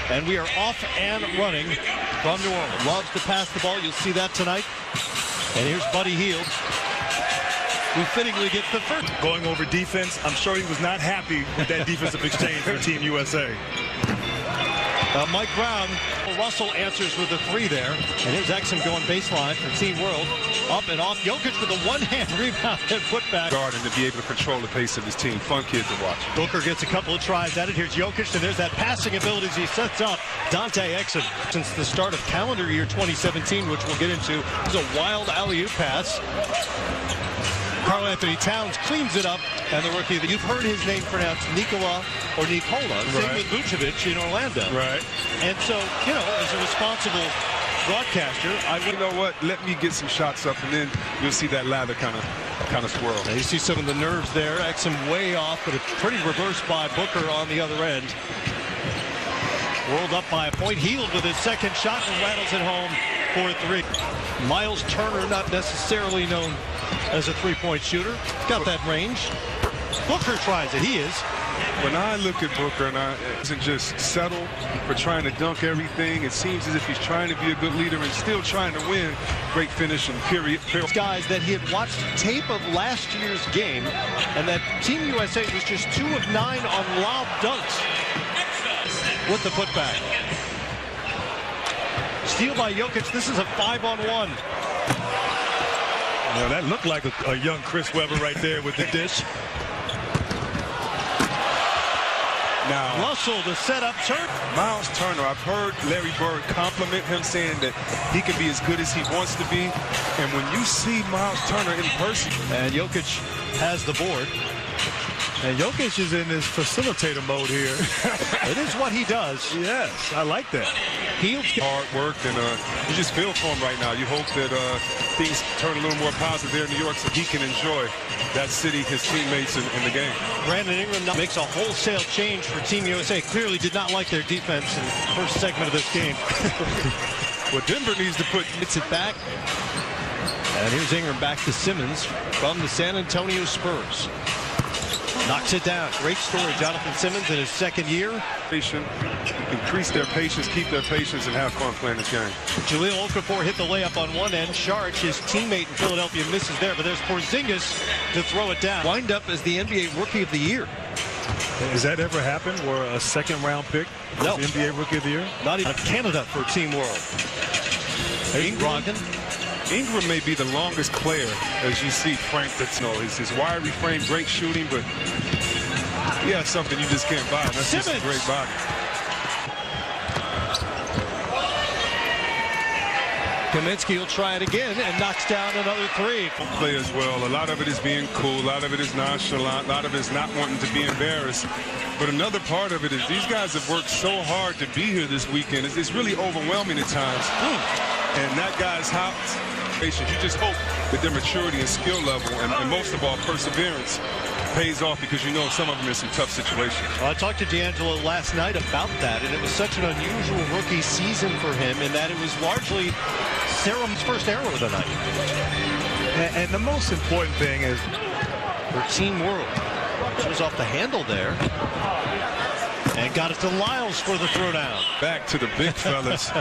And we are off and running from New Orleans. Loves to pass the ball. You'll see that tonight. And here's Buddy Hield, who fittingly gets the first. Going over defense, I'm sure he was not happy with that defensive exchange for Team USA. Mike Brown. Russell answers with a three there. And here's Exum going baseline for Team World. Up and off. Jokic with a one-hand rebound and putback. Guard and to be able to control the pace of his team. Fun kid to watch. Booker gets a couple of tries at it. Here's Jokic, and there's that passing ability as he sets up Dante Exum. Since the start of calendar year 2017, which we'll get into, is a wild alley-oop pass. Karl Anthony Towns cleans it up, and the rookie, you've heard his name pronounced Nikola or Nikola, same with Vucevic in Orlando. Right. And so, you know, as a responsible broadcaster, you know what? Let me get some shots up, and then you'll see that lather kind of swirl. Now you see some of the nerves there. Exum way off, but it's pretty reversed by Booker on the other end. Rolled up by a point. Hield with his second shot and rattles it home for three. Miles Turner, not necessarily known as a three-point shooter. Got that range. Booker tries it. He is. When I look at Booker, and he doesn't just settle for trying to dunk everything. It seems as if he's trying to be a good leader and still trying to win. Great finish and period. Guys that he had watched tape of last year's game, and that Team USA was just 2 of 9 on lob dunks. With the putback. Steal by Jokic. This is a 5-on-1. Well, that looked like a young Chris Webber right there with the dish. Now, Russell, the setup turn. Miles Turner, I've heard Larry Bird compliment him, saying that he can be as good as he wants to be. And when you see Miles Turner in person. And Jokic has the board. And Jokic is in this facilitator mode here. It is what he does. Yes, I like that. Hield's hard work, and you just feel for him right now. You hope that things turn a little more positive there in New York so he can enjoy that city, his teammates, in the game. Brandon Ingram makes a wholesale change for Team USA. Clearly did not like their defense in the first segment of this game. Well, Denver needs to gets it back. And here's Ingram back to Simmons from the San Antonio Spurs. Knocks it down. Great story. Jonathan Simmons in his second year. Patient, increase their patience, keep their patience, and have fun playing this game. Jahlil Okafor hit the layup on one end. Sharch, his teammate in Philadelphia, misses there, but there's Porzingis to throw it down. Wind up as the NBA Rookie of the Year. Has that ever happened where a second-round pick was the NBA Rookie of the Year? Not even Canada for Team World. Ingram may be the longest player, as you see, Frank. That's his wiry frame, great shooting, but he has something you just can't buy. That's Simmons. Just a great body. Kaminsky will try it again and knocks down another three. Play as well. A lot of it is being cool. A lot of it is nonchalant. A lot of it is not wanting to be embarrassed. But another part of it is these guys have worked so hard to be here this weekend. It's really overwhelming at times. And that guy's house. You just hope that their maturity and skill level, and most of all, perseverance, pays off, because you know some of them in some tough situations. Well, I talked to D'Angelo last night about that, and it was such an unusual rookie season for him in that it was largely Serum's first error of the night. And the most important thing is for Team World. Shows off the handle there. And got it to Lyles for the throwdown. Back to the big fellas,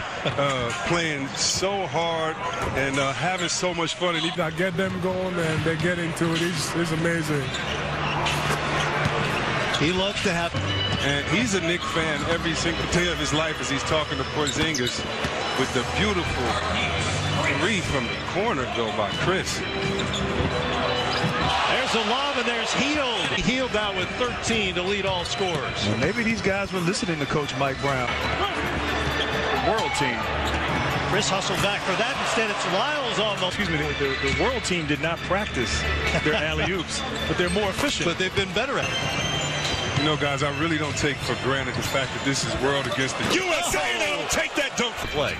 playing so hard and having so much fun. And I get them going, and they get into it. It's amazing. He loves to have. And he's a Knick fan every single day of his life as he's talking to Porzingis with the beautiful three from the corner, though, by Chris. There's a lob, and there's Hield. Hield now with 13 to lead all scorers. Well, maybe these guys were listening to Coach Mike Brown. The World team. Chris hustled back for that. Instead, it's Lyles on the. Excuse me, the World team did not practice their alley-oops, but they're more efficient. But they've been better at it. You know, guys, I really don't take for granted the fact that this is World against the USA. Don't take that dunk for play.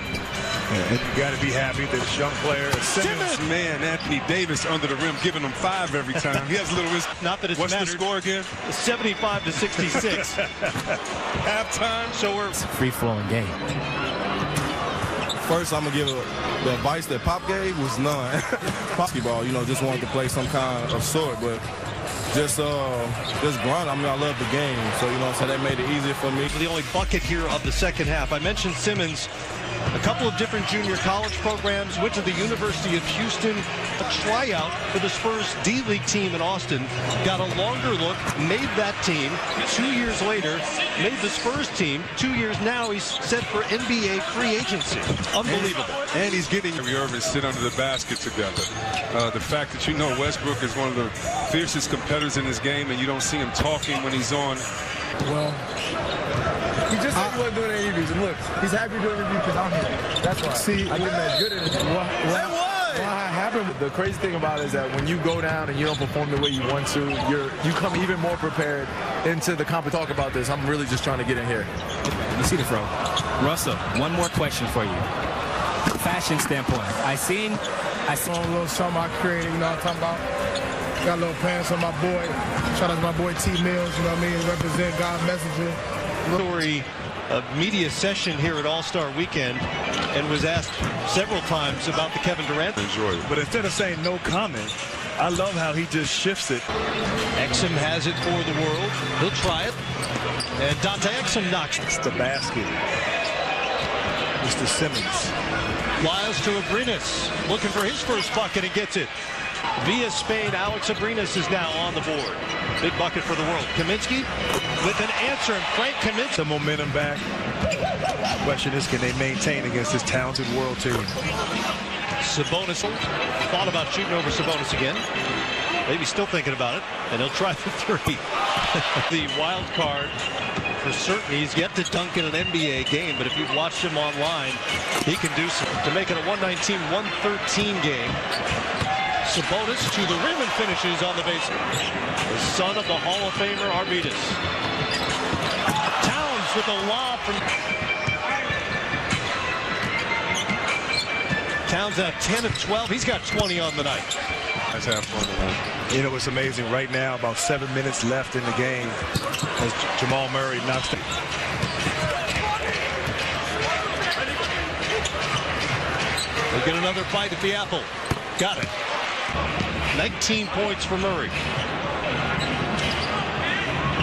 And you got to be happy that this young player, Simmons, man, Anthony Davis under the rim, giving him 5 every time. He has a little risk. Not that it's What's mattered. The score again? 75 to 66. Halftime. So we're free-flowing game. First, I'm gonna give the advice that Pop gave was none. Basketball, just wanted to play some kind of sort, but just grind. I mean, I love the game, so you know what I'm saying, that made it easier for me. The only bucket here of the second half. I mentioned Simmons, a couple of different junior college programs, went to the University of Houston, a tryout for the Spurs D-League team in Austin, got a longer look, made that team. 2 years later, made the Spurs team. 2 years now, he's set for NBA free agency. Unbelievable. And he's getting Irving sit under the basket together. The fact that you know Westbrook is one of the fiercest competitors in this game, and you don't see him talking when he's on. Well, he just said he wasn't doing any interviews, and look, he's happy doing interviews because I'm here. That's why. See, I didn't as good at it. What happened? The crazy thing about it is that when you go down and you don't perform the way you want to, you come even more prepared into the comp. Talk about this. I'm really just trying to get in here. You see the throw. Russell, one more question for you. Fashion standpoint, I seen a little something I created, you know what I'm talking about? Got a little pants on my boy. Shout out to my boy T Mills, you know what I mean? Represent God Messenger. Story of media session here at All-Star Weekend, and was asked several times about the Kevin Durant. Enjoy it. But instead of saying no comment, I love how he just shifts it. Exum has it for the world. He'll try it. And Dante Exum knocks It's the basket. Mr. Simmons. flies to Abrinas, looking for his first bucket and gets it. Via Spain, Alex Abrinas is now on the board. Big bucket for the world. Kaminsky with an answer, and Frank Kaminsky. The momentum back. The question is, can they maintain against this talented world team? Sabonis thought about shooting over Sabonis again. Maybe still thinking about it, and he'll try the three. The wild card, for certain, he's yet to dunk in an NBA game, but if you've watched him online, he can do some to make it a 119-113 game. Sabonis to the rim and finishes on the baseline. The son of the Hall of Famer Arvidas. Towns with a lob from Towns at 10 of 12. He's got 20 on the night. Let's have fun tonight. You know, it's amazing. Right now, about 7 minutes left in the game as Jamal Murray knocks it. We'll get another bite at the apple. Got it. 19 points for Murray.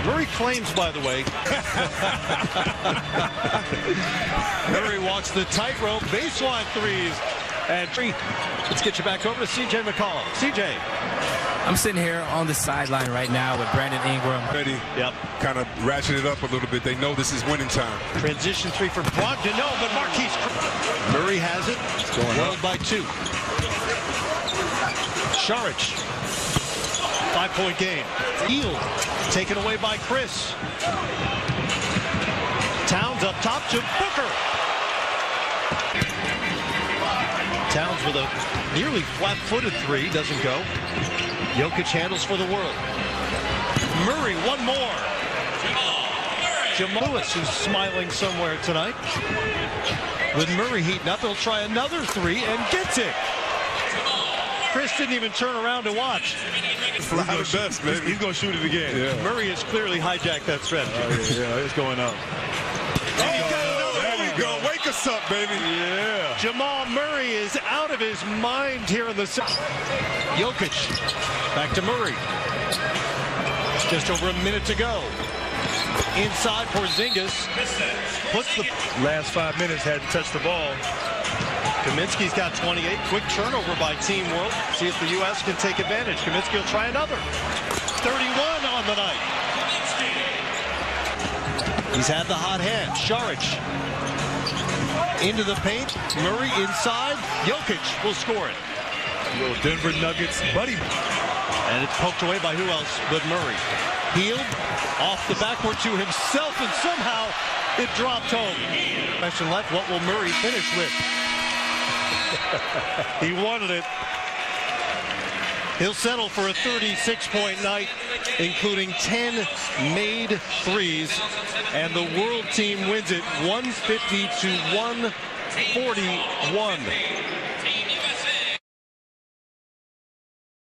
Murray claims, by the way, Murray walks the tightrope, baseline threes, and let's get you back over to C.J. McCollum. C.J. I'm sitting here on the sideline right now with Brandon Ingram. Ready? Yep. Kind of ratchet it up a little bit. They know this is winning time. Transition three for Brogdon. No, but Marquise. Murray has it. It's going up by 2. Saric. 5-point game. Hield taken away by Chris. Towns up top to Booker. Towns with a nearly flat-footed three. Doesn't go. Jokic handles for the world. Murray, one more. Jamal Lewis is smiling somewhere tonight. With Murray heating up, he'll try another three and gets it. Chris didn't even turn around to watch. He's going to shoot it again. Yeah. Murray has clearly hijacked that strategy. Yeah, it's going up. There we go. Wake us up, baby. Yeah. Jamal Murray is out of his mind here in the second. Jokic back to Murray. Just over a minute to go. Inside Porzingis puts the Last 5 minutes hadn't touched the ball. Kaminsky's got 28. Quick turnover by Team World. See if the U.S. can take advantage. Kaminsky will try another. 31 on the night. He's had the hot hand. Saric into the paint. Murray inside. Jokic will score it. Little Denver Nuggets buddy. And it's poked away by who else but Murray. Hield off the backboard to himself, and somehow it dropped home. Question left. What will Murray finish with? He wanted it. He'll settle for a 36-point night, including 10 made threes, and the world team wins it 150 to 141.